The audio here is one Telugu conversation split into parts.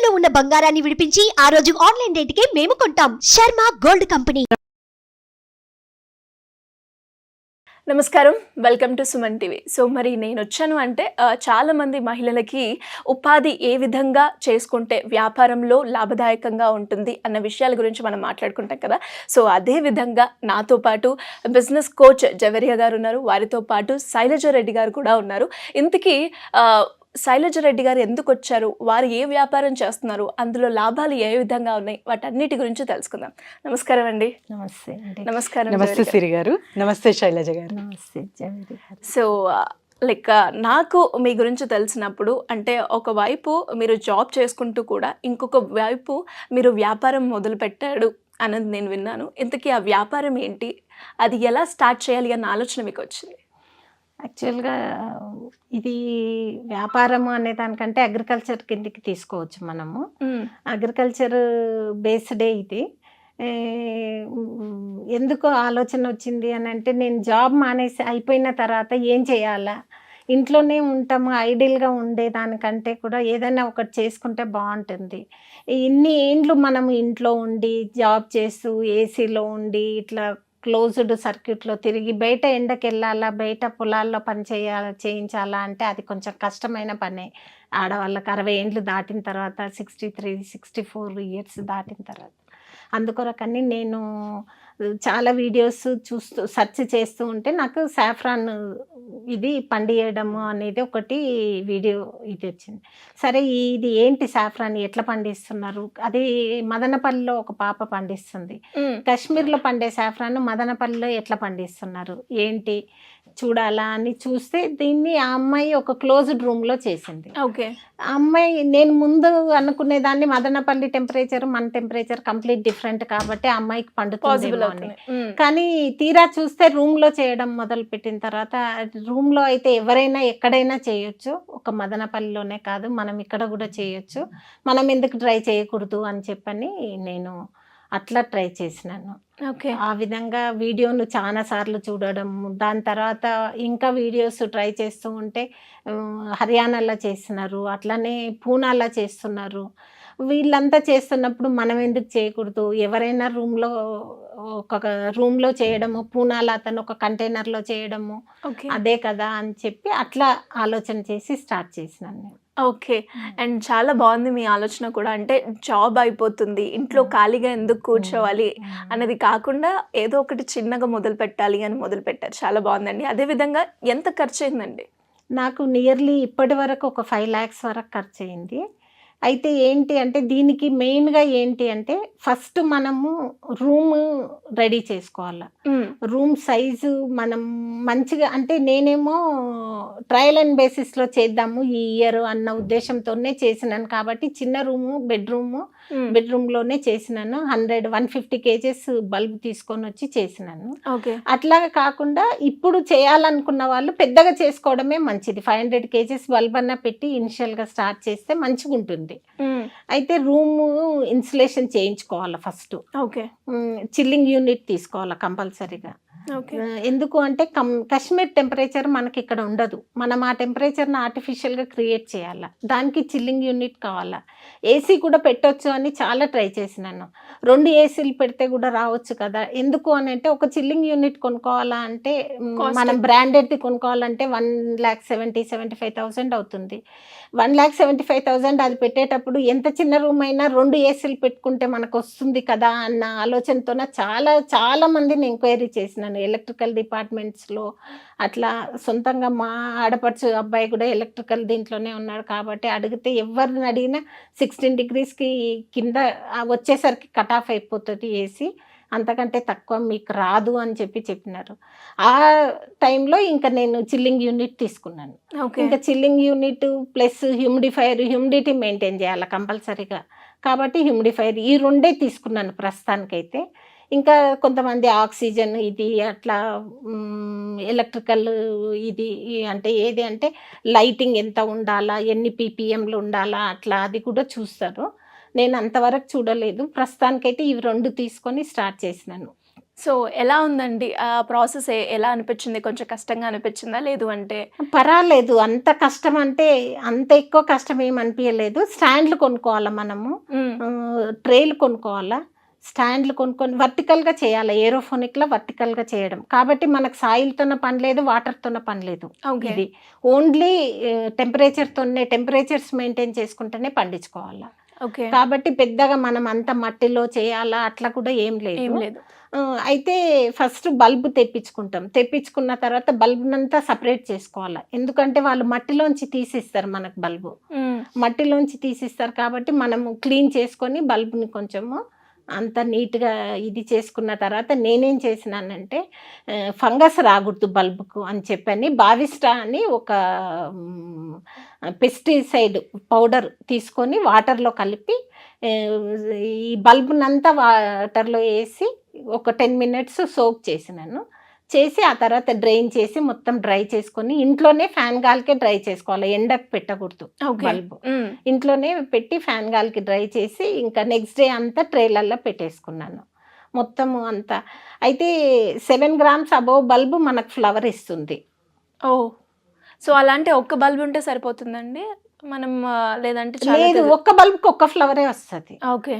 తాకట్టులో ఉన్న బంగారాన్ని విడిపించి ఆ రోజు ఆన్లైన్ రేటుకే మేము కొంటాం. Sharma gold company. నమస్కారం, welcome to Suman TV. So మరి నేను వచ్చాను అంటే చాలామంది మహిళలకి ఉపాధి ఏ విధంగా చేసుకుంటే వ్యాపారంలో లాభదాయకంగా ఉంటుంది అన్న విషయాల గురించి మనం మాట్లాడుకుంటాం కదా. సో అదే విధంగా నాతో పాటు బిజినెస్ కోచ్ జవేరియా గారు ఉన్నారు, వారితో పాటు శైలజ రెడ్డి గారు కూడా ఉన్నారు. ఇంతకీ శైలజ రెడ్డి గారు ఎందుకు వచ్చారు, వారు ఏ వ్యాపారం చేస్తున్నారు, అందులో లాభాలు ఏ విధంగా ఉన్నాయి, వాటన్నిటి గురించి తెలుసుకుందాం. నమస్కారం అండి. నమస్తే అండి. నమస్కారం. నమస్తే సిరి గారు. నమస్తే శైలజ గారు. నమస్తే జవేరి గారు. సో నాకు మీ గురించి తెలిసినప్పుడు అంటే ఒకవైపు మీరు జాబ్ చేసుకుంటూ కూడా ఇంకొక వైపు మీరు వ్యాపారం మొదలు పెట్టాడు అన్నది నేను విన్నాను. ఇంతకీ ఆ వ్యాపారం ఏంటి, అది ఎలా స్టార్ట్ చేయాలి అన్న ఆలోచన మీకు వచ్చింది? యాక్చువల్గా ఇది వ్యాపారము అనే దానికంటే అగ్రికల్చర్ కిందకి తీసుకోవచ్చు మనము. అగ్రికల్చర్ బేస్డే ఇది. ఎందుకు ఆలోచన వచ్చింది అని అంటే, నేను జాబ్ మానేసి అయిపోయిన తర్వాత ఏం చేయాలా, ఇంట్లోనే ఉంటాము, ఐడియల్గా ఉండేదానికంటే కూడా ఏదైనా ఒకటి చేసుకుంటే బాగుంటుంది. ఇన్ని ఏండ్లు మనము ఇంట్లో ఉండి జాబ్ చేస్తూ ఏసీలో ఉండి ఇట్లా క్లోజ్డ్ సర్క్యూట్లో తిరిగి బయట ఎండకి వెళ్ళాలా, బయట పొలాల్లో పని చేయించాలా అంటే అది కొంచెం కష్టమైన పనే. ఆడవాళ్ళకి 60 ఏండ్లు దాటిన తర్వాత, 63, 64 ఇయర్స్ దాటిన తర్వాత. అందుకొరకని నేను చాలా వీడియోస్ చూస్తూ సెర్చ్ చేస్తూ ఉంటే నాకు సాఫ్రాన్ ఇది పండియడము అనేది ఒకటి వీడియో ఇది వచ్చింది. సరే ఇది ఏంటి సాఫ్రాన్ ఎట్లా పండిస్తున్నారు, అది మదనపల్లిలో ఒక పాప పండిస్తుంది. కాశ్మీర్లో పండే సాఫ్రాన్ మదనపల్లిలో ఎట్లా పండిస్తున్నారు ఏంటి చూడాలా అని చూస్తే దీన్ని ఆ అమ్మాయి ఒక క్లోజ్డ్ రూమ్లో చేసింది. ఓకే. ఆ అమ్మాయి, నేను ముందు అనుకునేదాన్ని మదనపల్లి టెంపరేచర్ మన టెంపరేచర్ కంప్లీట్ డిఫరెంట్ కాబట్టి ఆ అమ్మాయికి పండుతుంది అని. కానీ తీరా చూస్తే రూమ్లో చేయడం మొదలు పెట్టిన తర్వాత, రూమ్లో అయితే ఎవరైనా ఎక్కడైనా చేయొచ్చు, ఒక మదనపల్లిలోనే కాదు మనం ఇక్కడ కూడా చేయొచ్చు, మనం ఎందుకు ట్రై చేయకూడదు అని చెప్పని నేను అట్లా ట్రై చేసినాను. ఓకే. ఆ విధంగా వీడియోను చాలా సార్లు చూడడం, దాని తర్వాత ఇంకా వీడియోస్ ట్రై చేస్తూ ఉంటే హర్యానాలో చేస్తున్నారు, అట్లనే పూనాలో చేస్తున్నారు. వీళ్ళంతా చేస్తున్నప్పుడు మనం ఎందుకు చేయకూడదు, ఎవరైనా ఒక రూమ్లో చేయడము, పూనాలో అతను ఒక కంటైనర్లో చేయడము అదే కదా అని చెప్పి అట్లా ఆలోచన చేసి స్టార్ట్ చేసినాను నేను. ఓకే. అండ్ చాలా బాగుంది మీ ఆలోచన కూడా. అంటే జాబ్ అయిపోతుంది, ఇంట్లో ఖాళీగా ఎందుకు కూర్చోవాలి అనేది కాకుండా ఏదో ఒకటి చిన్నగా మొదలు పెట్టాలి అని మొదలు పెట్టారు. చాలా బాగుందండి. అదేవిధంగా ఎంత ఖర్చు అయిందండి? నాకు నియర్లీ ఇప్పటి వరకు ఒక 5 lakhs వరకు ఖర్చు అయింది. అయితే ఏంటి అంటే దీనికి మెయిన్గా ఏంటి అంటే, ఫస్ట్ మనము రూమ్ రెడీ చేసుకోవాలి. రూమ్ సైజు మనం మంచిగా, అంటే నేనేమో ట్రయల్ అండ్ బేసిస్లో చేద్దాము ఈ ఇయర్ అన్న ఉద్దేశంతోనే చేసినాను కాబట్టి చిన్న రూము, బెడ్రూమ్లోనే చేసినాను. 150 kgs బల్బ్ తీసుకొని వచ్చి చేసినాను. అట్లా కాకుండా ఇప్పుడు చేయాలనుకున్న వాళ్ళు పెద్దగా చేసుకోవడమే మంచిది. 500 kgs బల్బ్ అన్న పెట్టి ఇనిషియల్గా స్టార్ట్ చేస్తే మంచిగా ఉంటుంది. అయితే రూము ఇన్సులేషన్ చేయించుకోవాలి ఫస్ట్. ఓకే. చిల్లింగ్ యూనిట్ తీసుకోవాలి కంపల్సరీగా. ఎందుకు అంటే కాశ్మీర్ టెంపరేచర్ మనకి ఇక్కడ ఉండదు, మనం ఆ టెంపరేచర్ని ఆర్టిఫిషియల్గా క్రియేట్ చేయాలి, దానికి చిల్లింగ్ యూనిట్ కావాలా. ఏసీ కూడా పెట్టొచ్చు అని చాలా ట్రై చేసినాను. 2 ఏసీలు పెడితే కూడా రావచ్చు కదా. ఎందుకు అని అంటే, ఒక చిల్లింగ్ యూనిట్ కొనుక్కోవాలా అంటే మనం బ్రాండెడ్ది కొనుక్కోవాలంటే 1,70,75,000 అవుతుంది. 1,75,000 అది పెట్టేటప్పుడు ఎంత చిన్న రూమ్ అయినా 2 ఏసీలు పెట్టుకుంటే మనకు వస్తుంది కదా అన్న ఆలోచనతో చాలా మందిని ఎంక్వైరీ చేసినాను ఎలక్ట్రికల్ డిపార్ట్మెంట్స్లో. అట్లా సొంతంగా మా ఆడపడుచు అబ్బాయి కూడా ఎలక్ట్రికల్ దీంట్లోనే ఉన్నాడు కాబట్టి అడిగితే ఎవరిని అడిగినా 16 degreesకి కింద వచ్చేసరికి కట్ ఆఫ్ అయిపోతుంది ఏసీ, అంతకంటే తక్కువ మీకు రాదు అని చెప్పినారు. ఆ టైంలో ఇంకా నేను చిల్లింగ్ యూనిట్ తీసుకున్నాను. ఇంకా chilling unit plus humidity maintain చేయాలి కంపల్సరీగా కాబట్టి హ్యూమిడిఫైర్, ఈ 2 తీసుకున్నాను ప్రస్తుతానికైతే. ఇంకా కొంతమంది ఆక్సిజన్ ఇది అట్లా ఎలక్ట్రికల్ ఇది అంటే ఏది అంటే లైటింగ్ ఎంత ఉండాలా, ఎన్ని ppmలు ఉండాలా, అట్లా అది కూడా చూస్తారు. నేను అంతవరకు చూడలేదు. ప్రస్తుతానికైతే ఇవి 2 తీసుకొని స్టార్ట్ చేసినాను. సో ఎలా ఉందండి ఆ ప్రాసెస్? ఎలా అనిపించింది? కొంచెం కష్టంగా అనిపించిందా? లేదు అంటే పర్వాలేదు, అంత కష్టం అంటే అంత ఎక్కువ కష్టం ఏమి అనిపించలేదు. స్టాండ్లు కొనుక్కోవాలా మనము, ట్రేలు కొనుక్కోవాలా, స్టాండ్లు కొనుక్కొని వర్టికల్గా చేయాలి, ఏరోఫోనిక్లో వర్టికల్గా చేయడం. కాబట్టి మనకు సాయిల్తోన పని లేదు, వాటర్తోన పని లేదు. ఓకే. ఇది ఓన్లీ టెంపరేచర్స్ మెయింటైన్ చేసుకుంటేనే పండించుకోవాలా. ఓకే. కాబట్టి పెద్దగా మనం అంత మట్టిలో చేయాలా అట్లా కూడా ఏం ఏం లేదు. లేదు. అయితే ఫస్ట్ బల్బు తెప్పించుకుంటాం. తెప్పించుకున్న తర్వాత బల్బునంతా సపరేట్ చేసుకోవాలి. ఎందుకంటే వాళ్ళు మట్టిలోంచి తీసిస్తారు మనకు బల్బు. మట్టిలోంచి తీసిస్తారు కాబట్టి మనము క్లీన్ చేసుకొని బల్బుని కొంచెము అంత నీట్గా ఇది చేసుకున్న తర్వాత నేనేం చేసినానంటే ఫంగస్ రాకూడదు బల్బుకు అని చెప్పని బావిస్టా అని ఒక పెస్టిసైడ్ పౌడర్ తీసుకొని వాటర్లో కలిపి ఈ బల్బునంతా వాటర్లో వేసి ఒక 10 minutes సోక్ చేసినాను. చేసి ఆ తర్వాత డ్రైన్ చేసి మొత్తం డ్రై చేసుకొని ఇంట్లోనే ఫ్యాన్ గాలికే డ్రై చేసుకోవాలి, ఎండకు పెట్టకూడదు బల్బు. ఇంట్లోనే పెట్టి ఫ్యాన్ గాలికి డ్రై చేసి ఇంకా నెక్స్ట్ డే అంతా ట్రేలల్లో పెట్టేసుకున్నాను మొత్తము అంతా. అయితే 7 grams అబోవ్ బల్బు మనకు ఫ్లవర్ ఇస్తుంది. ఓ, సో అలాంటి ఒక్క బల్బ్ ఉంటే సరిపోతుందండి మనం? లేదంటే లేదు, ఒక్క బల్బ్కి ఒక్క ఫ్లవరే వస్తుంది. ఓకే.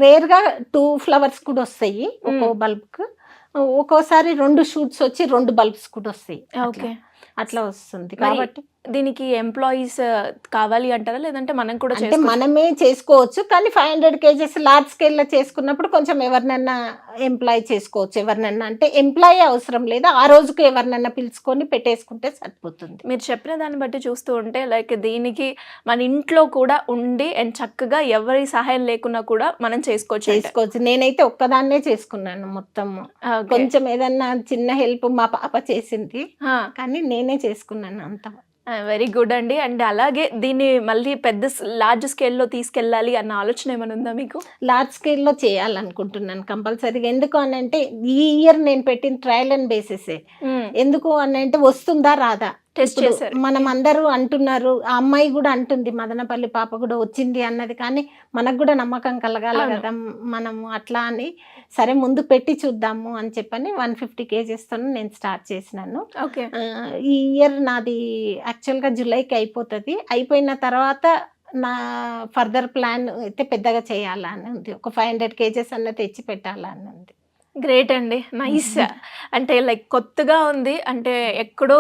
రేర్గా 2 flowers కూడా వస్తాయి ఒక్కో బల్బ్కు. ఒక్కోసారి 2 shoots వచ్చి 2 bulbs కూడా వస్తాయి. ఓకే, అట్లా వస్తుంది. కాబట్టి దీనికి ఎంప్లాయీస్ కావాలి అంటారా? లేదంటే మనం కూడా అంటే మనమే చేసుకోవచ్చు, కానీ 500 kgs లార్జ్ స్కేల్లో చేసుకున్నప్పుడు కొంచెం ఎవరినైనా ఎంప్లాయ్ చేసుకోవచ్చు. ఎవరినైనా అంటే ఎంప్లాయీ అవసరం లేదు, ఆ రోజుకు ఎవరినైనా పిలుచుకొని పెట్టేసుకుంటే సరిపోతుంది. మీరు చెప్పిన దాన్ని బట్టి చూస్తూ ఉంటే లైక్ దీనికి మన ఇంట్లో కూడా ఉండి అండ్ చక్కగా ఎవరి సహాయం లేకున్నా కూడా మనం చేసుకోవచ్చు. నేనైతే ఒక్కదాన్నే చేసుకున్నాను మొత్తము. కొంచెం ఏదన్నా చిన్న హెల్ప్ మా పాప చేసింది, కానీ నేనే చేసుకున్నాను అంత. వెరీ గుడ్ అండి. అండ్ అలాగే దీన్ని మళ్ళీ పెద్ద లార్జ్ స్కేల్లో తీసుకెళ్ళాలి అన్న ఆలోచన ఏమైనా ఉందా మీకు? లార్జ్ స్కేల్లో చేయాలనుకుంటున్నాను కంపల్సరీగా. ఎందుకు అని అంటే ఈ ఇయర్ నేను పెట్టిన ట్రయల్ అండ్ బేసిసే. ఎందుకు అని అంటే వస్తుందా రాదా టెస్ట్ చేశారు. మనం అందరూ అంటున్నారు, ఆ అమ్మాయి కూడా అంటుంది, మదనపల్లి పాప కూడా వచ్చింది అన్నది, కానీ మనకు కూడా నమ్మకం కలగాలి కదా మనము. అట్లా అని సరే ముందు పెట్టి చూద్దాము అని చెప్పని 150 kgsతో నేను స్టార్ట్ చేసినాను. ఈ ఇయర్ నాది యాక్చువల్గా జూలైకి అయిపోతుంది. అయిపోయిన తర్వాత నా ఫర్దర్ ప్లాన్ అయితే పెద్దగా చేయాలని ఉంది. ఒక 500 kgs అన్న తెచ్చి పెట్టాలని ఉంది. గ్రేట్ అండి, నైస్. అంటే లైక్ కొత్తగా ఉంది. అంటే ఎక్కడో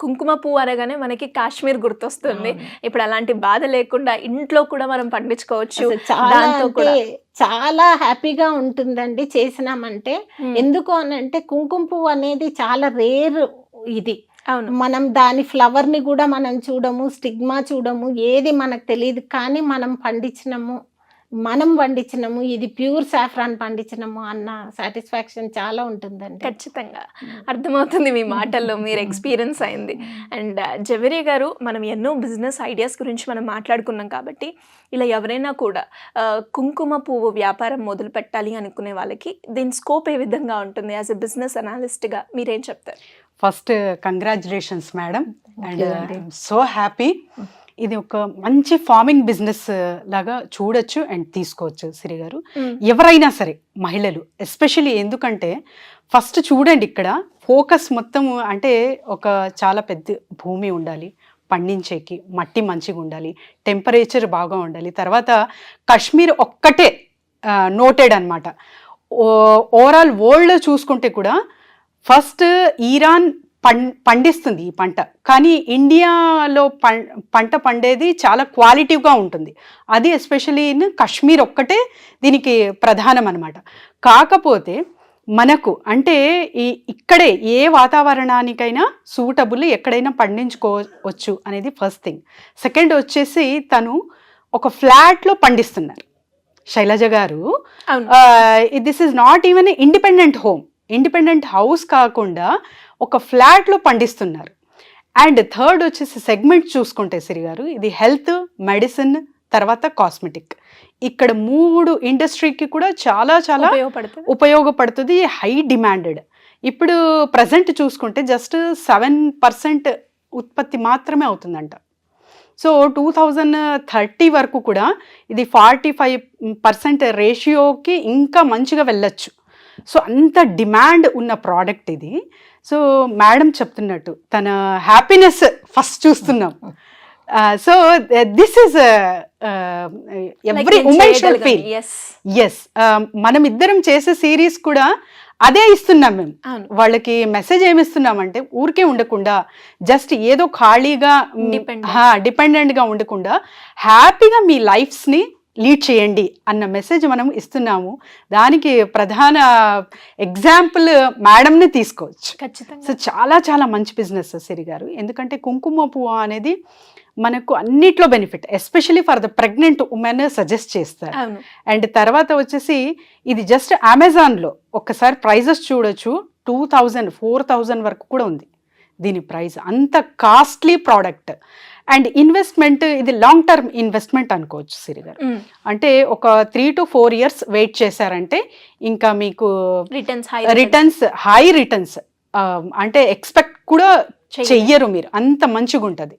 కుంకుమ పువ్వు అనగానే మనకి కాశ్మీర్ గుర్తొస్తుంది. ఇప్పుడు అలాంటి బాధ లేకుండా ఇంట్లో కూడా మనం పండించుకోవచ్చు. చాలా హ్యాపీగా ఉంటుందండి చేసినామంటే. ఎందుకు అని అంటే కుంకుమ పువ్వు అనేది చాలా రేర్ ఇది. మనం దాని ఫ్లవర్ని కూడా మనం చూడము, స్టిగ్మా చూడము, ఏది మనకు తెలియదు. కానీ మనం పండించినము ఇది ప్యూర్ సాఫ్రాన్ పండించినము అన్న సాటిస్ఫాక్షన్ చాలా ఉంటుందండి. ఖచ్చితంగా అర్థమవుతుంది మీ మాటల్లో, మీరు ఎక్స్పీరియన్స్ అయింది. అండ్ జవేరి గారు, మనం ఎన్నో బిజినెస్ ఐడియాస్ గురించి మనం మాట్లాడుకున్నాం కాబట్టి ఇలా ఎవరైనా కూడా కుంకుమ పువ్వు వ్యాపారం మొదలు పెట్టాలి అనుకునే వాళ్ళకి దీని స్కోప్ ఏ విధంగా ఉంటుంది? యాజ్ ఎ బిజినెస్ అనలిస్ట్గా మీరేం చెప్తారు? First congratulations madam, and so happy. ఇది ఒక మంచి ఫార్మింగ్ బిజినెస్ లాగా చూడొచ్చు అండ్ తీసుకోవచ్చు సిరి గారు. ఎవరైనా సరే మహిళలు ఎస్పెషల్లీ, ఎందుకంటే ఫస్ట్ చూడండి ఇక్కడ ఫోకస్ మొత్తం అంటే ఒక చాలా పెద్ద భూమి ఉండాలి పండించేకి, మట్టి మంచిగా ఉండాలి, టెంపరేచర్ బాగా ఉండాలి. తర్వాత కాశ్మీర్ ఒక్కటే నోటెడ్ అనమాట. ఓవరాల్ వరల్డ్లో చూసుకుంటే కూడా ఫస్ట్ ఇరాన్ పండిస్తుంది ఈ పంట, కానీ ఇండియాలో పంట పండేది చాలా క్వాలిటీగా ఉంటుంది. అది ఎస్పెషల్లీ ఇన్ కాశ్మీర్ ఒక్కటే దీనికి ప్రధానం అనమాట. కాకపోతే మనకు అంటే ఇక్కడే ఏ వాతావరణానికైనా సూటబుల్, ఎక్కడైనా పండించుకోవచ్చు అనేది ఫస్ట్ థింగ్. సెకండ్ వచ్చేసి తను ఒక ఫ్లాట్లో పండిస్తున్నారు శైలజ గారు. This is not even independent house కాకుండా ఒక ఫ్లాట్లో పండిస్తున్నారు. అండ్ థర్డ్ వచ్చేసి సెగ్మెంట్ చూసుకుంటే సిరి గారు, ఇది హెల్త్, మెడిసిన్, తర్వాత కాస్మెటిక్. ఇక్కడ 3 ఇండస్ట్రీకి కూడా చాలా చాలా ఉపయోగపడుతుంది. High demanded. ఇప్పుడు ప్రజెంట్ చూసుకుంటే జస్ట్ 7% ఉత్పత్తి మాత్రమే అవుతుందంట. సో 2030 వరకు కూడా ఇది 45% రేషియోకి ఇంకా మంచిగా వెళ్ళచ్చు. సో అంత డిమాండ్ ఉన్న ప్రోడక్ట్ ఇది. సో మేడం చెప్తున్నట్టు తన హ్యాపీనెస్ ఫస్ట్ చూస్తున్నాం. So this is every women should feel. Yes, మనం ఇద్దరం చేసే సిరీస్ కూడా అదే ఇస్తున్నాం మేము. వాళ్ళకి మెసేజ్ ఏమి ఇస్తున్నామంటే ఊరికే ఉండకుండా జస్ట్ ఏదో ఖాళీగా డిపెండెంట్గా ఉండకుండా హ్యాపీగా మీ లైఫ్స్ని లీడ్ చేయండి అన్న మెసేజ్ మనం ఇస్తున్నాము. దానికి ప్రధాన ఎగ్జాంపుల్ మేడంని తీసుకోవచ్చు. ఖచ్చితంగా. సో చాలా చాలా మంచి బిజినెస్ సిరి గారు. ఎందుకంటే కుంకుమ పువ్వు అనేది మనకు అన్నిట్లో benefit, especially for the pregnant women suggest చేస్తారు. అండ్ తర్వాత వచ్చేసి ఇది జస్ట్ అమెజాన్లో ఒక్కసారి ప్రైజెస్ చూడొచ్చు, 2000 4000 వరకు కూడా ఉంది దీని ప్రైస్. అంత కాస్ట్లీ ప్రోడక్ట్. అండ్ ఇన్వెస్ట్మెంట్ ఇది లాంగ్ టర్మ్ ఇన్వెస్ట్మెంట్ అనుకోవచ్చు సిరి గారు. అంటే ఒక 3 to 4 years వెయిట్ చేశారంటే ఇంకా మీకు రిటర్న్స్ హై రిటర్న్స్ అంటే ఎక్స్పెక్ట్ కూడా చెయ్యరు మీరు, అంత మంచిగా ఉంటుంది.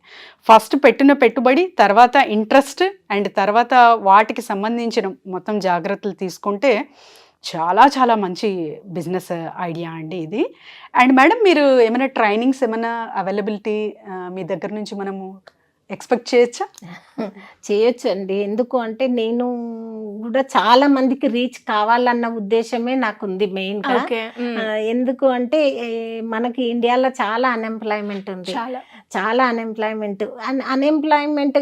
ఫస్ట్ పెట్టిన పెట్టుబడి, తర్వాత ఇంట్రెస్ట్, అండ్ తర్వాత వాటికి సంబంధించిన మొత్తం జాగ్రత్తలు తీసుకుంటే చాలా చాలా మంచి బిజినెస్ ఐడియా అండి ఇది. అండ్ మేడం మీరు ఏమైనా ట్రైనింగ్స్ ఏమైనా అవైలబిలిటీ మీ దగ్గర నుంచి మనము ఎక్స్పెక్ట్ చేయొచ్చా? చేయొచ్చు అండి. ఎందుకు అంటే నేను కూడా చాలా మందికి రీచ్ కావాలన్న ఉద్దేశమే నాకు ఉంది మెయిన్గా. ఎందుకు అంటే మనకి ఇండియాలో చాలా అన్ఎంప్లాయ్మెంట్ ఉంది, చాలా అన్ఎంప్లాయ్మెంట్.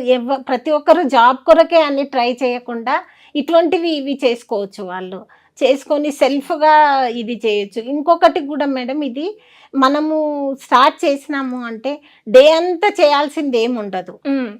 ప్రతి ఒక్కరు జాబ్ కొరకే అని ట్రై చేయకుండా ఇటువంటివి ఇవి చేసుకోవచ్చు, వాళ్ళు చేసుకొని సెల్ఫ్గా ఇది చేయొచ్చు. ఇంకొకటి కూడా మేడం, ఇది మనము స్టార్ట్ చేసినాము అంటే డే అంతా చేయాల్సింది ఏమి ఉండదు.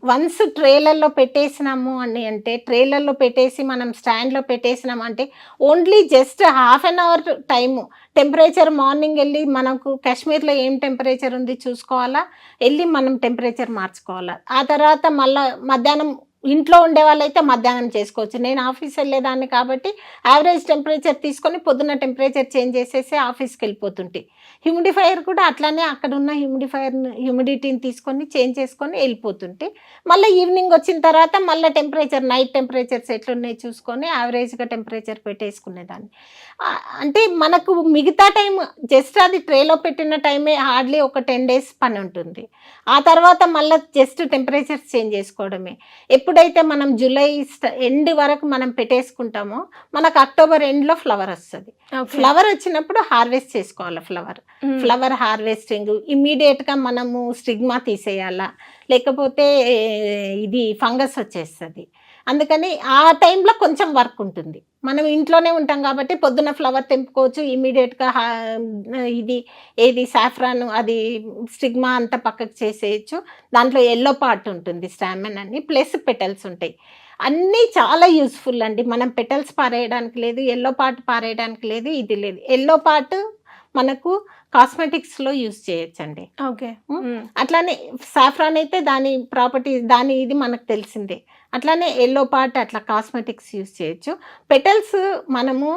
వన్స్ ట్రేలర్లో పెట్టేసినాము అని అంటే ట్రేలర్లో పెట్టేసి మనం స్టాండ్లో పెట్టేసినాము అంటే only just ½ an hour time. Temperature morning వెళ్ళి మనకు కాశ్మీర్లో ఏం టెంపరేచర్ ఉంది చూసుకోవాలా, వెళ్ళి మనం టెంపరేచర్ మార్చుకోవాలా. ఆ తర్వాత మళ్ళీ మధ్యాహ్నం ఇంట్లో ఉండే వాళ్ళైతే మధ్యాహ్నం చేసుకోవచ్చు. నేను ఆఫీస్ వెళ్ళేదాన్ని కాబట్టి యావరేజ్ టెంపరేచర్ తీసుకొని పొద్దున్న టెంపరేచర్ చేంజ్ చేసేసి ఆఫీస్కి వెళ్ళిపోతుంటే, హ్యూమిడిఫైయర్ కూడా అట్లానే అక్కడ ఉన్న హ్యూమిడిటీని తీసుకొని చేంజ్ చేసుకొని వెళ్ళిపోతుంటే, మళ్ళీ ఈవినింగ్ వచ్చిన తర్వాత మళ్ళీ టెంపరేచర్ నైట్ టెంపరేచర్స్ ఎట్లున్నాయి చూసుకొని యావరేజ్గా టెంపరేచర్ పెట్టేసుకునేదాన్ని. అంటే మనకు మిగతా టైం జస్ట్ అది ట్రేలో పెట్టిన టైమే హార్డ్లీ ఒక 10 days పని ఉంటుంది. ఆ తర్వాత మళ్ళీ జస్ట్ టెంపరేచర్స్ చేంజ్ చేసుకోవడమే. ఎప్పుడైతే మనం జూలై ఎండ్ వరకు మనం పెట్టేసుకుంటామో మనకు అక్టోబర్ ఎండ్లో ఫ్లవర్ వస్తుంది. ఫ్లవర్ వచ్చినప్పుడు హార్వెస్ట్ చేసుకోవాలి. ఫ్లవర్ హార్వెస్టింగ్ ఇమ్మీడియట్గా మనము స్టిగ్మా తీసేయాలా, లేకపోతే ఇది ఫంగస్ వచ్చేస్తుంది. అందుకని ఆ టైంలో కొంచెం వర్క్ ఉంటుంది. మనం ఇంట్లోనే ఉంటాం కాబట్టి పొద్దున్న ఫ్లవర్ తెంపుకోవచ్చు ఇమ్మీడియట్గా. ఏది సాఫ్రాన్ అది స్టిగ్మా అంతా పక్కకు చేసేయచ్చు. దాంట్లో ఎల్లో పార్ట్ ఉంటుంది, స్టామెన్ అని, ప్లస్ పెటల్స్ ఉంటాయి. అన్నీ చాలా యూస్ఫుల్ అండి. మనం పెటల్స్ పారేయడానికి లేదు, ఎల్లో పార్ట్ పారేయడానికి లేదు, ఇది లేదు. ఎల్లో పార్ట్ మనకు కాస్మెటిక్స్లో యూజ్ చేయొచ్చండి. అట్లానే సాఫ్రాన్ అయితే దాని ప్రాపర్టీ ఇది మనకు తెలిసిందే. అట్లానే ఎల్లో పార్ట్ అట్లా కాస్మెటిక్స్ యూజ్ చేయొచ్చు. పెటల్స్ మనము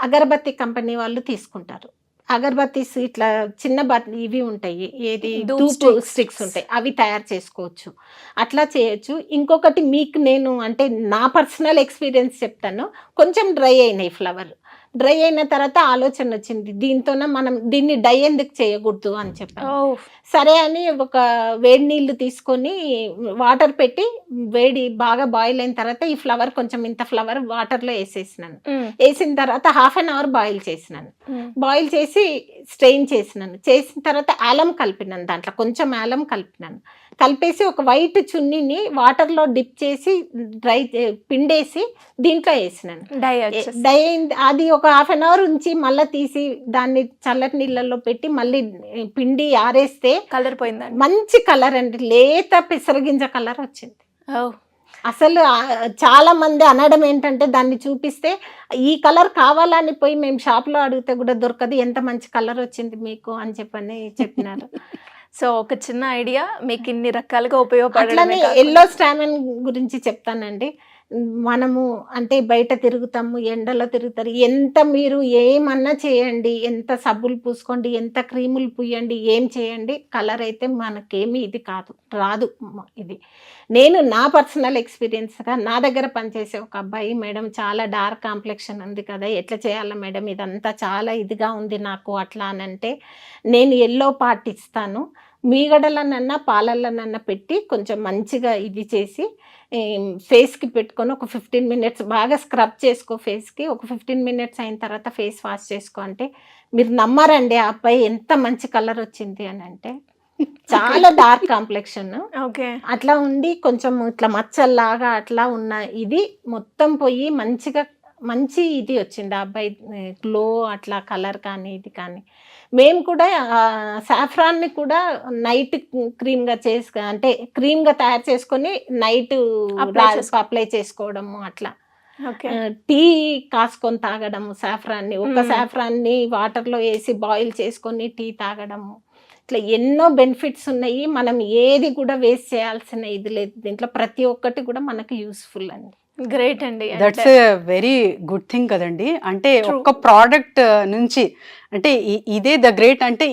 అగరబత్తి కంపెనీ వాళ్ళు తీసుకుంటారు. అగరబత్తీస్ ఇట్లా చిన్న ఇవి ఉంటాయి, ఏది ధూప్ స్టిక్స్ ఉంటాయి, అవి తయారు చేసుకోవచ్చు, అట్లా చేయొచ్చు. ఇంకొకటి మీకు నేను అంటే నా పర్సనల్ ఎక్స్పీరియన్స్ చెప్తాను. కొంచెం డ్రై అయినాయి ఫ్లవర్, డ్రై అయిన తర్వాత ఆలోచన వచ్చింది, దీంతోనే మనం దీన్ని డై ఎందుకు చేయకూడదు అని చెప్పాను. సరే అని ఒక వేడి నీళ్ళు తీసుకొని వాటర్ పెట్టి బాగా బాయిల్ అయిన తర్వాత ఈ ఫ్లవర్ కొంచెం ఇంత ఫ్లవర్ వాటర్లో వేసేసినాను. వేసిన తర్వాత ½ an hour బాయిల్ చేసినాను. బాయిల్ చేసి స్ట్రెయిన్ చేసినాను. చేసిన తర్వాత అల్లం కలిపినాను, దాంట్లో కొంచెం అల్లం కలిపినాను. కలిపేసి ఒక వైట్ చున్నీని వాటర్లో డిప్ చేసి పిండేసి దీంట్లో వేసినాను. డై అది ఒక ½ an hour ఉంచి మళ్ళీ తీసి దాన్ని చల్లటి నీళ్ళల్లో పెట్టి మళ్ళీ పిండి ఆరేస్తే కలర్ పోయిందండి. మంచి కలర్ అండి, లేత పెసరగింజ కలర్ వచ్చింది. అసలు చాలా మంది అనడం ఏంటంటే దాన్ని చూపిస్తే ఈ కలర్ కావాలని పోయి మేము షాప్లో అడిగితే కూడా దొరకదు, ఎంత మంచి కలర్ వచ్చింది మీకు అని చెప్పినారు. సో ఒక చిన్న ఐడియా మీకు ఇన్ని రకాలుగా ఉపయోగపడాలి. ఎల్లో స్టామెన్ గురించి చెప్తానండి. మనము అంటే బయట తిరుగుతాము, ఎండలో తిరుగుతారు, ఎంత మీరు ఏమన్నా చేయండి, ఎంత సబ్బులు పూసుకోండి, ఎంత క్రీములు పూయండి, ఏం చేయండి, కలర్ అయితే మనకేమీ ఇది కాదు, రాదు. ఇది నేను నా పర్సనల్ ఎక్స్పీరియన్స్గా నా దగ్గర పనిచేసే ఒక అబ్బాయి, మేడం చాలా డార్క్ కాంప్లెక్షన్ ఉంది కదా, ఎట్లా చేయాలా మేడం, ఇదంతా చాలా ఇదిగా ఉంది నాకు అట్లా అని అంటే, నేను ఎల్లో పార్ట్ ఇస్తాను, మీగడలనన్నా పాలల్లనన్నా పెట్టి కొంచెం మంచిగా ఇది చేసి ఫేస్కి పెట్టుకొని ఒక 15 మినిట్స్ బాగా స్క్రబ్ చేసుకో ఫేస్కి, ఒక 15 మినిట్స్ అయిన తర్వాత ఫేస్ వాష్ చేసుకో అంటే, మీరు నమ్మరండి ఆ అబ్బాయి ఎంత మంచి కలర్ వచ్చింది అని అంటే, చాలా డార్క్ కాంప్లెక్షన్ ఓకే అట్లా ఉండి కొంచెం ఇట్లా మచ్చల్లాగా అట్లా ఉన్న ఇది మొత్తం పోయి మంచిగా మంచి ఇది వచ్చింది ఆ అబ్బాయి గ్లో, అట్లా కలర్ కానీ ఇది కానీ. మేము కూడా సాఫ్రాన్ని కూడా నైట్ క్రీమ్గా అంటే క్రీమ్గా తయారు చేసుకొని నైట్ అప్లై చేసుకోవడము అట్లా. టీ కాసుకొని తాగడము సాఫ్రాన్ని, ఒక సాఫ్రాన్ని వాటర్లో వేసి బాయిల్ చేసుకొని టీ తాగడము, ఇట్లా ఎన్నో బెనిఫిట్స్ ఉన్నాయి. మనం ఏది కూడా వేస్ట్ చేయాల్సిన ఇది లేదు దీంట్లో, ప్రతి ఒక్కటి కూడా మనకు యూస్ఫుల్ అండి. గ్రేట్ అండి, దట్స్ వెరీ గుడ్ థింగ్ కదండి. అంటే ఒక్క ప్రోడక్ట్ నుంచి అంటే ఇదే ద గ్రేట్ అంటే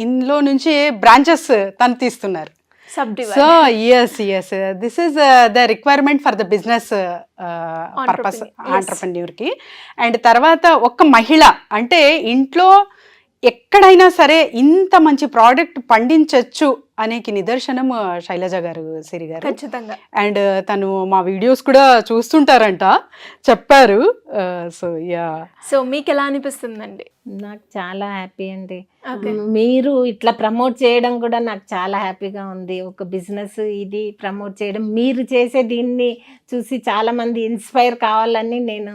ఇందులో నుంచి బ్రాంచెస్ తను తీస్తున్నారు. So yes this is the requirement for the business purpose ఆంటర్ప్రెన్యూర్కి. అండ్ తర్వాత ఒక్క మహిళ అంటే ఇంట్లో ఎక్కడైనా సరే ఇంత మంచి ప్రోడక్ట్ పండించవచ్చు అనేకి నిదర్శనం శైలజ గారు, సిరి గారు. ఖచ్చితంగా. అండ్ తను మా వీడియోస్ కూడా చూస్తుంటారంట, చెప్పారు. సో మీకు ఎలా అనిపిస్తుందండి? నాకు చాలా హ్యాపీ అండి. మీరు ఇట్లా ప్రమోట్ చేయడం కూడా నాకు చాలా హ్యాపీగా ఉంది. ఒక బిజినెస్ ఇది ప్రమోట్ చేయడం, మీరు చేసే దీన్ని చూసి చాలా మంది ఇన్స్పైర్ కావాలని నేను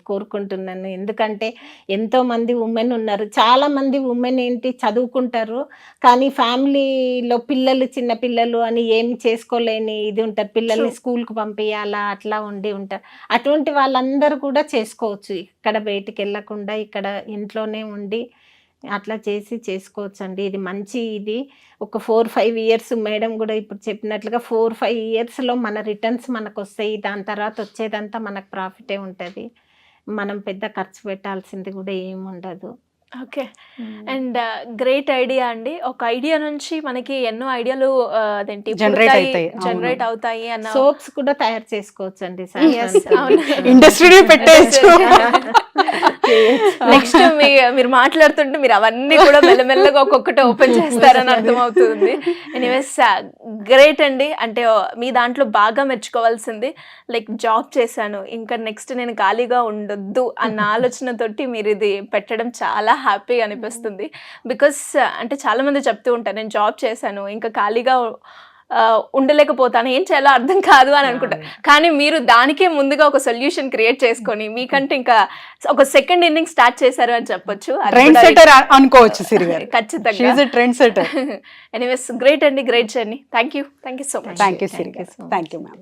కోరుకుంటున్నాను. ఎందుకంటే ఎంతోమంది ఉమెన్ ఉన్నారు, చాలా మంది ఉమెన్ ఏంటి చదువుకుంటారు కానీ ఫ్యామిలీలో పిల్లలు చిన్న పిల్లలు అని ఏమి చేసుకోలేని ఇది ఉంటారు, పిల్లల్ని స్కూల్కి పంపించాలా అట్లా ఉండి ఉంటారు. అటువంటి వాళ్ళందరూ కూడా చేసుకోవచ్చు, ఇక్కడ బయటికి వెళ్ళకుండా ఇక్కడ ఇంట్లోనే ఉండి అట్లా చేసుకోవచ్చు అండి. ఇది మంచి ఇది ఒక 4-5 ఇయర్స్ మేడం కూడా ఇప్పుడు చెప్పినట్లుగా 4-5 ఇయర్స్లో మన రిటర్న్స్ మనకు వస్తాయి. దాని తర్వాత వచ్చేదంతా మనకు ప్రాఫిటే ఉంటుంది, మనం పెద్ద ఖర్చు పెట్టాల్సింది కూడా ఏమి ఉండదు. ఓకే. అండ్ గ్రేట్ ఐడియా అండి. ఒక ఐడియా నుంచి మనకి ఎన్నో ఐడియాలు అదేంటి జనరేట్ అవుతాయి అన్న. సోప్స్ కూడా తయారు చేసుకోవచ్చు అండి, ఇండస్ట్రీ పెట్టేయచ్చు. నెక్స్ట్ మీరు మాట్లాడుతుంటే మీరు అవన్నీ కూడా మెల్లమెల్లగా ఒక్కొక్కటి ఓపెన్ చేస్తారని అర్థమవుతుంది. ఎనీవేస్ గ్రేట్ అండి. అంటే మీ దాంట్లో బాగా మెచ్చుకోవాల్సింది లైక్ జాబ్ చేశాను ఇంకా నెక్స్ట్ నేను ఖాళీగా ఉండొద్దు అన్న ఆలోచనతోటి మీరు ఇది పెట్టడం చాలా హ్యాపీగా అనిపిస్తుంది. బికాస్ అంటే చాలా మంది చెప్తూ ఉంటారు నేను జాబ్ చేశాను ఇంకా ఖాళీగా ఉండలేకపోతాను, ఏం చేయాలో అర్థం కాదు అని అనుకుంటారు. కానీ మీరు దానికే ముందుగా ఒక సొల్యూషన్ క్రియేట్ చేసుకొని మీకంటే ఇంకా ఒక సెకండ్ ఇన్నింగ్ స్టార్ట్ చేశారు అని చెప్పొచ్చు. ట్రెండ్ సెటర్ అనుకోవచ్చు సిరి గారు. ఖచ్చితంగా ట్రెండ్ సెటర్. ఎనీవేస్ గ్రేట్ అండి, great journey. Thank you so much. Thank you Siri గారు. Thank you ma'am.